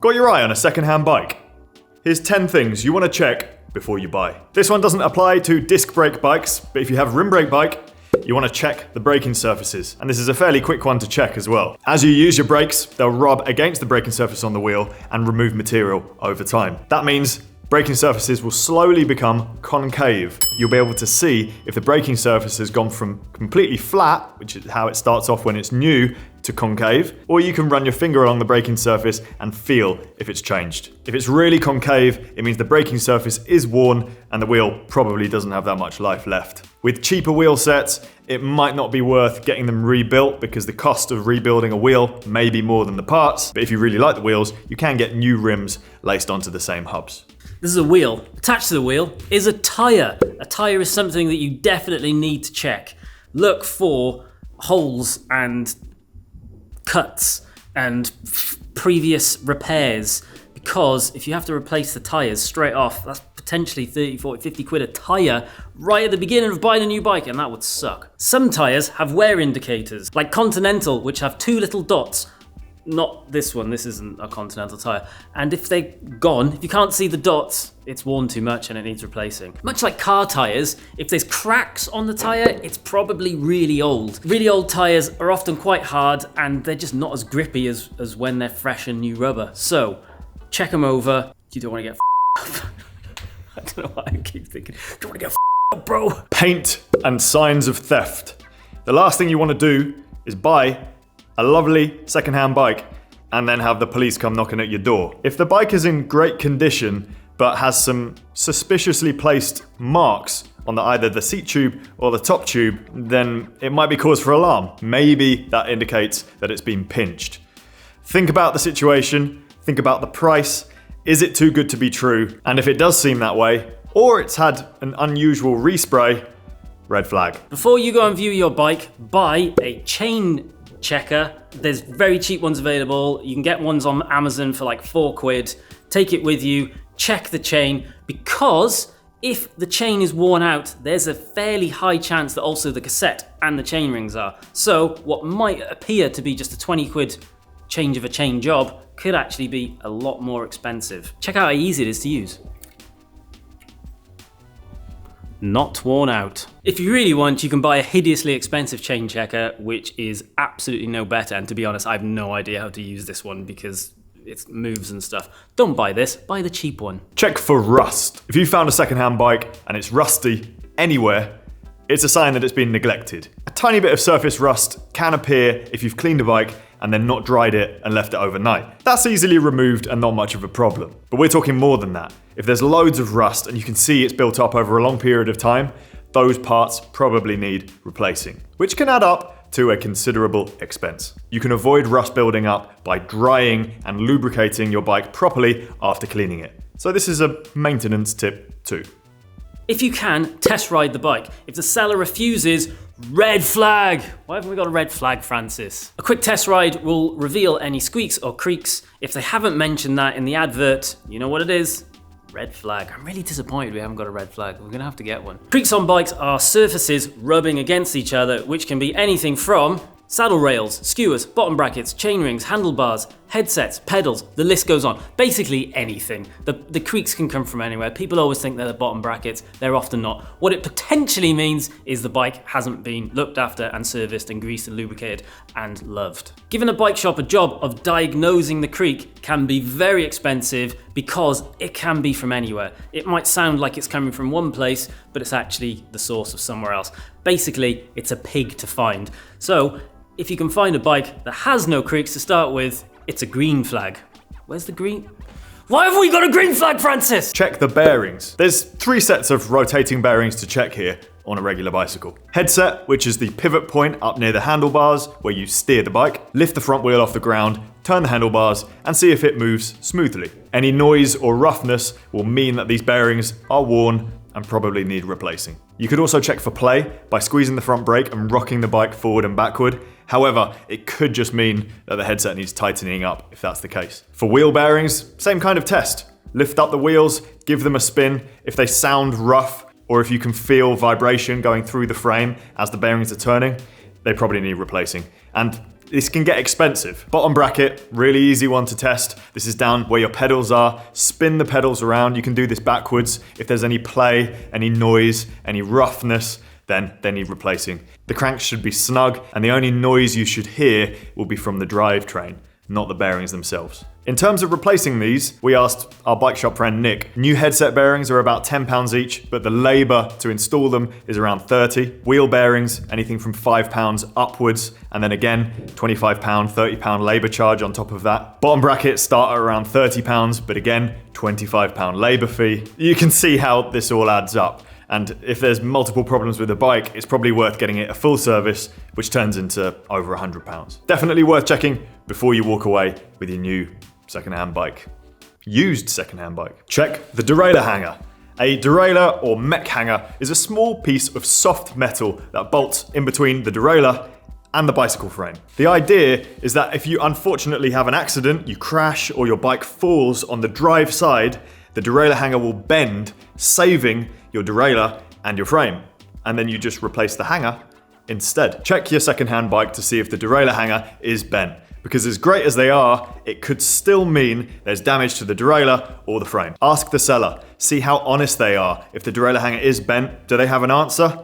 Got your eye on a second-hand bike? Here's 10 things you want to check before you buy. This one doesn't apply to disc brake bikes, but if you have a rim brake bike, you want to check the braking surfaces. And this is a fairly quick one to check as well. As you use your brakes, they'll rub against the braking surface on the wheel and remove material over time. That means braking surfaces will slowly become concave. You'll be able to see if the braking surface has gone from completely flat, which is how it starts off when it's new, to concave, or you can run your finger along the braking surface and feel if it's changed. If it's really concave, it means the braking surface is worn and the wheel probably doesn't have that much life left. With cheaper wheel sets, it might not be worth getting them rebuilt because the cost of rebuilding a wheel may be more than the parts, but if you really like the wheels, you can get new rims laced onto the same hubs. This is a wheel. Attached to the wheel is a tyre. A tyre is something that you definitely need to check. Look for holes and cuts and previous repairs, because if you have to replace the tyres straight off, that's potentially 30, 40, 50 quid a tyre right at the beginning of buying a new bike, and that would suck. Some tyres have wear indicators, like Continental, which have two little dots. Not this one, this isn't a Continental tyre. And if they're gone, if you can't see the dots, it's worn too much and it needs replacing. Much like car tyres, if there's cracks on the tyre, it's probably really old. Really old tyres are often quite hard and they're just not as grippy as when they're fresh and new rubber. So, check them over. You don't want to get up. I don't know why I keep thinking, don't want to get up, bro. Paint and signs of theft. The last thing you want to do is buy a lovely second-hand bike and then have the police come knocking at your door. If the bike is in great condition but has some suspiciously placed marks on either the seat tube or the top tube, then it might be cause for alarm. Maybe that indicates that it's been pinched. Think about the situation, think about the price. Is it too good to be true? And if it does seem that way, or it's had an unusual respray, red flag. Before you go and view your bike, buy a chain checker. There's very cheap ones available. You can get ones on Amazon for like 4 quid. Take it with you, check the chain, because if the chain is worn out, there's a fairly high chance that also the cassette and the chain rings are. So what might appear to be just a 20 quid change of a chain job could actually be a lot more expensive. Check out how easy it is to use. Not worn out. If you really want, you can buy a hideously expensive chain checker, which is absolutely no better. And to be honest, I have no idea how to use this one because it moves and stuff. Don't buy this, buy the cheap one. Check for rust. If you found a second-hand bike and it's rusty anywhere, it's a sign that it's been neglected. A tiny bit of surface rust can appear if you've cleaned a bike and then not dried it and left it overnight. That's easily removed and not much of a problem. But we're talking more than that. If there's loads of rust and you can see it's built up over a long period of time, those parts probably need replacing, which can add up to a considerable expense. You can avoid rust building up by drying and lubricating your bike properly after cleaning it. So this is a maintenance tip too. If you can, test ride the bike. If the seller refuses, red flag. Why haven't we got a red flag, Francis? A quick test ride will reveal any squeaks or creaks. If they haven't mentioned that in the advert, you know what it is. Red flag. I'm really disappointed we haven't got a red flag. We're gonna have to get one. Creaks on bikes are surfaces rubbing against each other, which can be anything from saddle rails, skewers, bottom brackets, chain rings, handlebars, headsets, pedals, the list goes on. Basically anything. The creaks can come from anywhere. People always think they're the bottom brackets. They're often not. What it potentially means is the bike hasn't been looked after and serviced and greased and lubricated and loved. Giving a bike shop a job of diagnosing the creak can be very expensive because it can be from anywhere. It might sound like it's coming from one place, but it's actually the source of somewhere else. Basically, it's a pig to find. So, if you can find a bike that has no creaks to start with, it's a green flag. Where's the green? Why have we got a green flag, Francis? Check the bearings. There's 3 sets of rotating bearings to check here on a regular bicycle. Headset, which is the pivot point up near the handlebars where you steer the bike. Lift the front wheel off the ground, turn the handlebars, and see if it moves smoothly. Any noise or roughness will mean that these bearings are worn and probably need replacing. You could also check for play by squeezing the front brake and rocking the bike forward and backward. However, it could just mean that the headset needs tightening up if that's the case. For wheel bearings, same kind of test. Lift up the wheels, give them a spin. If they sound rough, or if you can feel vibration going through the frame as the bearings are turning, they probably need replacing. And this can get expensive. Bottom bracket, really easy one to test. This is down where your pedals are. Spin the pedals around. You can do this backwards. If there's any play, any noise, any roughness, then they need replacing. The cranks should be snug, and the only noise you should hear will be from the drivetrain, not the bearings themselves. In terms of replacing these, we asked our bike shop friend Nick. New headset bearings are about £10 each, but the labour to install them is around 30. Wheel bearings, anything from £5 upwards, and then again, £25, £30 labour charge on top of that. Bottom brackets start at around £30, but again, £25 labour fee. You can see how this all adds up. And if there's multiple problems with the bike, it's probably worth getting it a full service, which turns into over £100. Definitely worth checking before you walk away with your new second-hand bike. Used second-hand bike. Check the Derailer Hanger. A derailleur or mech hanger is a small piece of soft metal that bolts in between the derailleur and the bicycle frame. The idea is that if you unfortunately have an accident, you crash, or your bike falls on the drive side, the derailleur hanger will bend, saving your derailleur and your frame. And then you just replace the hanger instead. Check your second-hand bike to see if the derailleur hanger is bent, because as great as they are, it could still mean there's damage to the derailleur or the frame. Ask the seller, see how honest they are. If the derailleur hanger is bent, do they have an answer?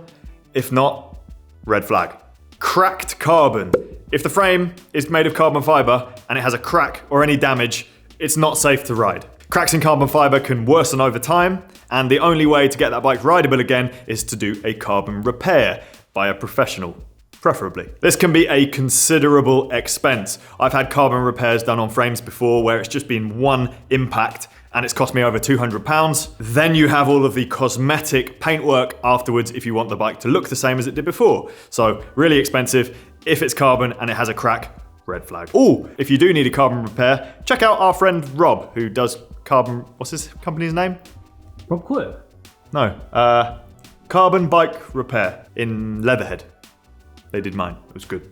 If not, red flag. Cracked carbon. If the frame is made of carbon fibre and it has a crack or any damage, it's not safe to ride. Cracks in carbon fibre can worsen over time, and the only way to get that bike rideable again is to do a carbon repair by a professional, preferably. This can be a considerable expense. I've had carbon repairs done on frames before where it's just been one impact and it's cost me over £200. Then you have all of the cosmetic paintwork afterwards if you want the bike to look the same as it did before. So really expensive. If it's carbon and it has a crack, red flag. Oh, if you do need a carbon repair, check out our friend Rob, who does carbon, what's his company's name? Rob Quirk? No, Carbon Bike Repair in Leatherhead. They did mine, it was good.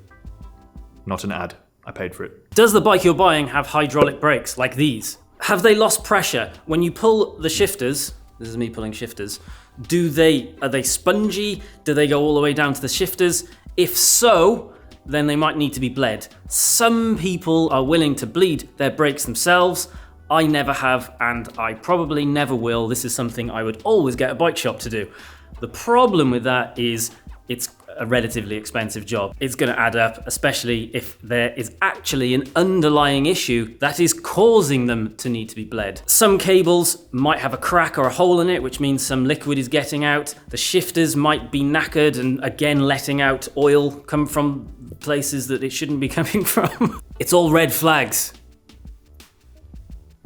Not an ad, I paid for it. Does the bike you're buying have hydraulic brakes like these? Have they lost pressure? When you pull the shifters, this is me pulling shifters, are they spongy? Do they go all the way down to the shifters? If so, then they might need to be bled. Some people are willing to bleed their brakes themselves. I never have, and I probably never will. This is something I would always get a bike shop to do. The problem with that is it's a relatively expensive job. It's going to add up, especially if there is actually an underlying issue that is causing them to need to be bled. Some cables might have a crack or a hole in it, which means some liquid is getting out. The shifters might be knackered and again letting out oil come from places that it shouldn't be coming from. It's all red flags.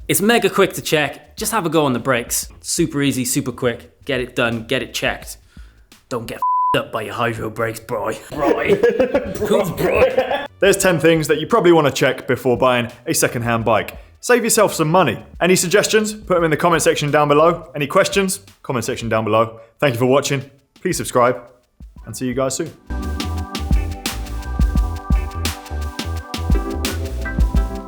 It's mega quick to check. Just have a go on the brakes. Super easy, super quick. Get it done, get it checked. Don't get up by your hydro brakes, bro. Who's bro? There's 10 things that you probably want to check before buying a second-hand bike. Save yourself some money. Any suggestions? Put them in the comment section down below. Any questions? Comment section down below. Thank you for watching. Please subscribe, and see you guys soon.